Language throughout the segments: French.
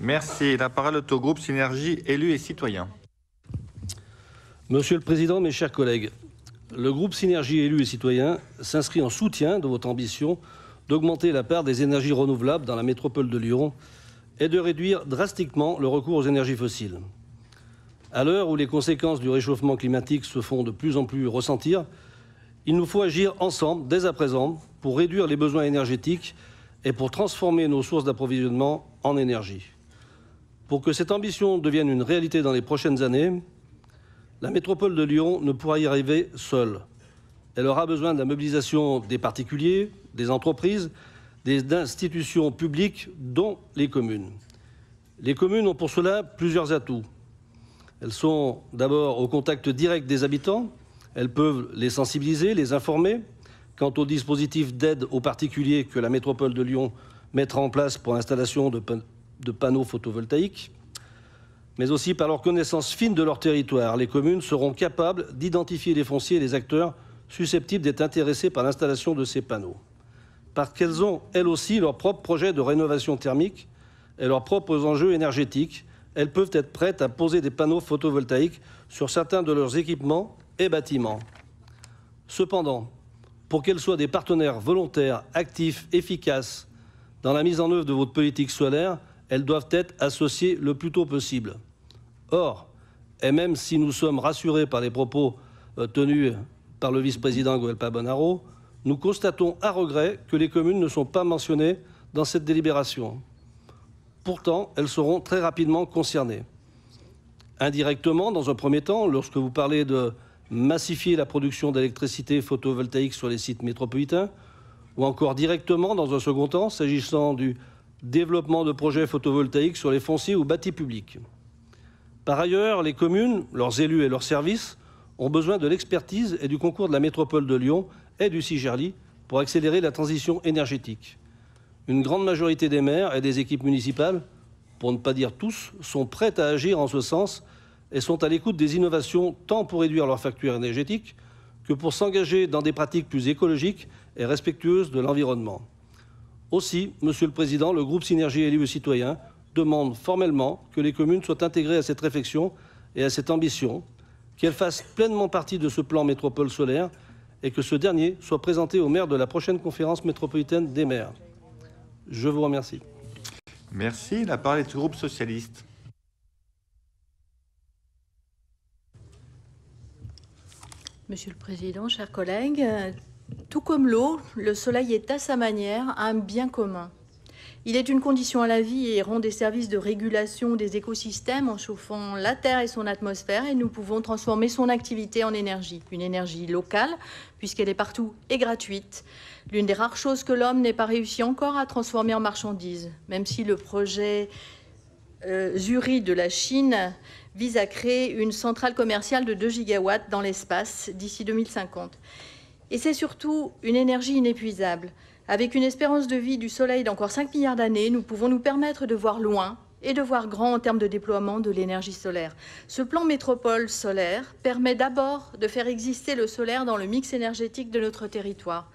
Merci. La parole est au groupe Synergie élus et citoyens. Monsieur le Président, mes chers collègues, le groupe Synergie élus et citoyens s'inscrit en soutien de votre ambition d'augmenter la part des énergies renouvelables dans la métropole de Lyon et de réduire drastiquement le recours aux énergies fossiles. À l'heure où les conséquences du réchauffement climatique se font de plus en plus ressentir, il nous faut agir ensemble, dès à présent, pour réduire les besoins énergétiques et pour transformer nos sources d'approvisionnement en énergie. Pour que cette ambition devienne une réalité dans les prochaines années, la métropole de Lyon ne pourra y arriver seule. Elle aura besoin de la mobilisation des particuliers, des entreprises, des institutions publiques, dont les communes. Les communes ont pour cela plusieurs atouts. Elles sont d'abord au contact direct des habitants. Elles peuvent les sensibiliser, les informer quant aux dispositifs d'aide aux particuliers que la métropole de Lyon mettra en place pour l'installation de panneaux photovoltaïques. Mais aussi par leur connaissance fine de leur territoire, les communes seront capables d'identifier les fonciers et les acteurs susceptibles d'être intéressés par l'installation de ces panneaux. Parce qu'elles ont, elles aussi, leurs propres projets de rénovation thermique et leurs propres enjeux énergétiques, elles peuvent être prêtes à poser des panneaux photovoltaïques sur certains de leurs équipements et bâtiments. Cependant, pour qu'elles soient des partenaires volontaires, actifs, efficaces dans la mise en œuvre de votre politique solaire, elles doivent être associées le plus tôt possible. Or, et même si nous sommes rassurés par les propos tenus par le vice-président Guelpa Bonaro, nous constatons à regret que les communes ne sont pas mentionnées dans cette délibération. Pourtant, elles seront très rapidement concernées. Indirectement, dans un premier temps, lorsque vous parlez de massifier la production d'électricité photovoltaïque sur les sites métropolitains, ou encore directement, dans un second temps, s'agissant du développement de projets photovoltaïques sur les fonciers ou bâtis publics. Par ailleurs, les communes, leurs élus et leurs services ont besoin de l'expertise et du concours de la métropole de Lyon et du CIGERLI pour accélérer la transition énergétique. Une grande majorité des maires et des équipes municipales, pour ne pas dire tous, sont prêts à agir en ce sens et sont à l'écoute des innovations tant pour réduire leur facture énergétique que pour s'engager dans des pratiques plus écologiques et respectueuses de l'environnement. Aussi, Monsieur le Président, le groupe Synergie élus et citoyens demande formellement que les communes soient intégrées à cette réflexion et à cette ambition, qu'elles fassent pleinement partie de ce plan métropole solaire et que ce dernier soit présenté aux maires de la prochaine conférence métropolitaine des maires. Je vous remercie. Merci. La parole est au groupe socialiste. Monsieur le Président, chers collègues, tout comme l'eau, le soleil est à sa manière un bien commun. Il est une condition à la vie et rend des services de régulation des écosystèmes en chauffant la Terre et son atmosphère, et nous pouvons transformer son activité en énergie. Une énergie locale, puisqu'elle est partout et gratuite. L'une des rares choses que l'homme n'ait pas réussi encore à transformer en marchandises, même si le projet Zuri de la Chine vise à créer une centrale commerciale de 2 gigawatts dans l'espace d'ici 2050. Et c'est surtout une énergie inépuisable. Avec une espérance de vie du Soleil d'encore 5 milliards d'années, nous pouvons nous permettre de voir loin et de voir grand en termes de déploiement de l'énergie solaire. Ce plan métropole solaire permet d'abord de faire exister le solaire dans le mix énergétique de notre territoire.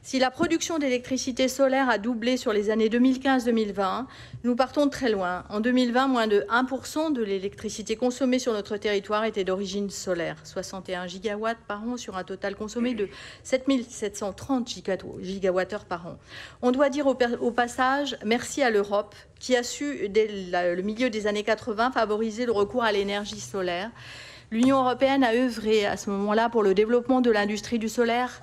Si la production d'électricité solaire a doublé sur les années 2015-2020, nous partons de très loin. En 2020, moins de 1% de l'électricité consommée sur notre territoire était d'origine solaire. 61 gigawatts par an sur un total consommé de 7 730 gigawattheures par an. On doit dire au passage merci à l'Europe qui a su, dès le milieu des années 80, favoriser le recours à l'énergie solaire. L'Union européenne a œuvré à ce moment-là pour le développement de l'industrie du solaire,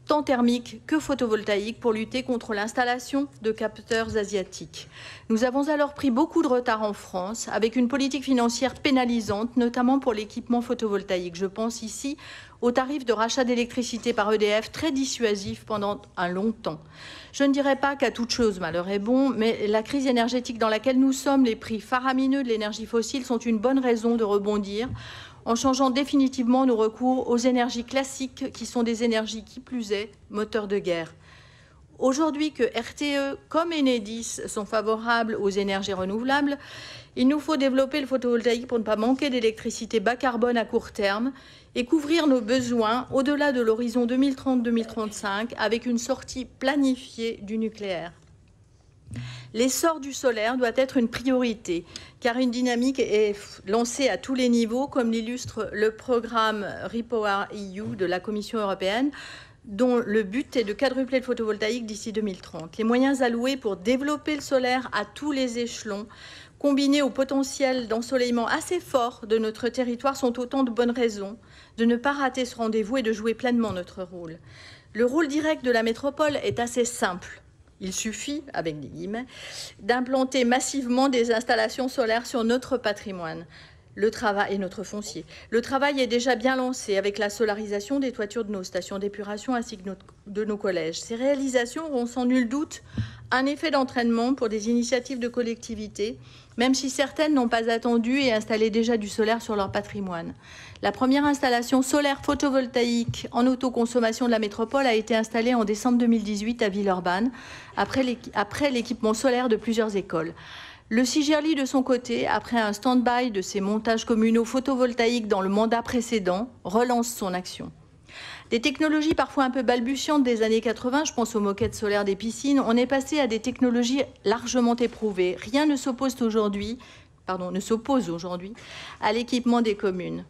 tant thermique que photovoltaïque, pour lutter contre l'installation de capteurs asiatiques. Nous avons alors pris beaucoup de retard en France, avec une politique financière pénalisante, notamment pour l'équipement photovoltaïque. Je pense ici au tarif de rachat d'électricité par EDF, très dissuasif pendant un long temps. Je ne dirais pas qu'à toute chose malheur est bon, mais la crise énergétique dans laquelle nous sommes, les prix faramineux de l'énergie fossile sont une bonne raison de rebondir, en changeant définitivement nos recours aux énergies classiques, qui sont des énergies qui plus est moteurs de guerre. Aujourd'hui que RTE comme Enedis sont favorables aux énergies renouvelables, il nous faut développer le photovoltaïque pour ne pas manquer d'électricité bas carbone à court terme et couvrir nos besoins au-delà de l'horizon 2030-2035 avec une sortie planifiée du nucléaire. L'essor du solaire doit être une priorité, car une dynamique est lancée à tous les niveaux, comme l'illustre le programme REPowerEU de la Commission européenne, dont le but est de quadrupler le photovoltaïque d'ici 2030. Les moyens alloués pour développer le solaire à tous les échelons, combinés au potentiel d'ensoleillement assez fort de notre territoire, sont autant de bonnes raisons de ne pas rater ce rendez-vous et de jouer pleinement notre rôle. Le rôle direct de la métropole est assez simple. Il suffit, avec des guillemets, d'implanter massivement des installations solaires sur notre patrimoine et notre foncier. Le travail est déjà bien lancé avec la solarisation des toitures de nos stations d'épuration ainsi que de nos collèges. Ces réalisations auront sans nul doute un effet d'entraînement pour des initiatives de collectivités, même si certaines n'ont pas attendu et installé déjà du solaire sur leur patrimoine. La première installation solaire photovoltaïque en autoconsommation de la métropole a été installée en décembre 2018 à Villeurbanne, après l'équipement solaire de plusieurs écoles. Le CIGERLI, de son côté, après un stand-by de ses montages communaux photovoltaïques dans le mandat précédent, relance son action. Des technologies parfois un peu balbutiantes des années 80, je pense aux moquettes solaires des piscines, on est passé à des technologies largement éprouvées. Rien ne s'oppose aujourd'hui à l'équipement des communes.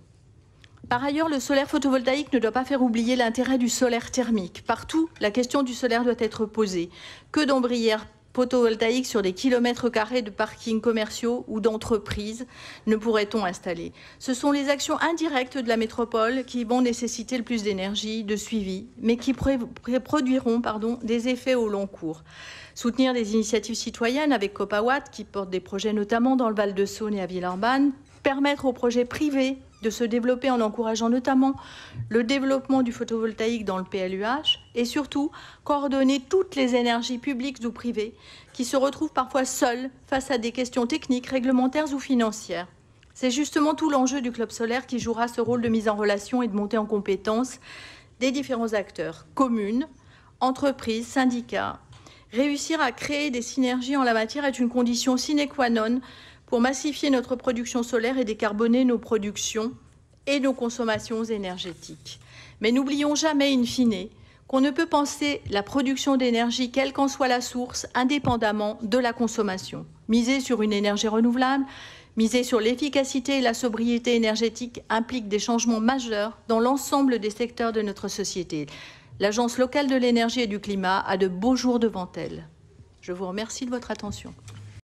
Par ailleurs, le solaire photovoltaïque ne doit pas faire oublier l'intérêt du solaire thermique. Partout, la question du solaire doit être posée. Que d'ombrières photovoltaïques sur des kilomètres carrés de parkings commerciaux ou d'entreprises ne pourrait-on installer? Ce sont les actions indirectes de la métropole qui vont nécessiter le plus d'énergie, de suivi, mais qui produiront des effets au long cours. Soutenir des initiatives citoyennes avec Copawatt, qui portent des projets notamment dans le Val-de-Saône et à Villeurbanne, permettre aux projets privés de se développer en encourageant notamment le développement du photovoltaïque dans le PLUH et surtout coordonner toutes les énergies publiques ou privées qui se retrouvent parfois seules face à des questions techniques, réglementaires ou financières. C'est justement tout l'enjeu du Club solaire qui jouera ce rôle de mise en relation et de montée en compétences des différents acteurs, communes, entreprises, syndicats. Réussir à créer des synergies en la matière est une condition sine qua non pour massifier notre production solaire et décarboner nos productions et nos consommations énergétiques. Mais n'oublions jamais, in fine, qu'on ne peut penser la production d'énergie, quelle qu'en soit la source, indépendamment de la consommation. Miser sur une énergie renouvelable, miser sur l'efficacité et la sobriété énergétique implique des changements majeurs dans l'ensemble des secteurs de notre société. L'Agence locale de l'énergie et du climat a de beaux jours devant elle. Je vous remercie de votre attention.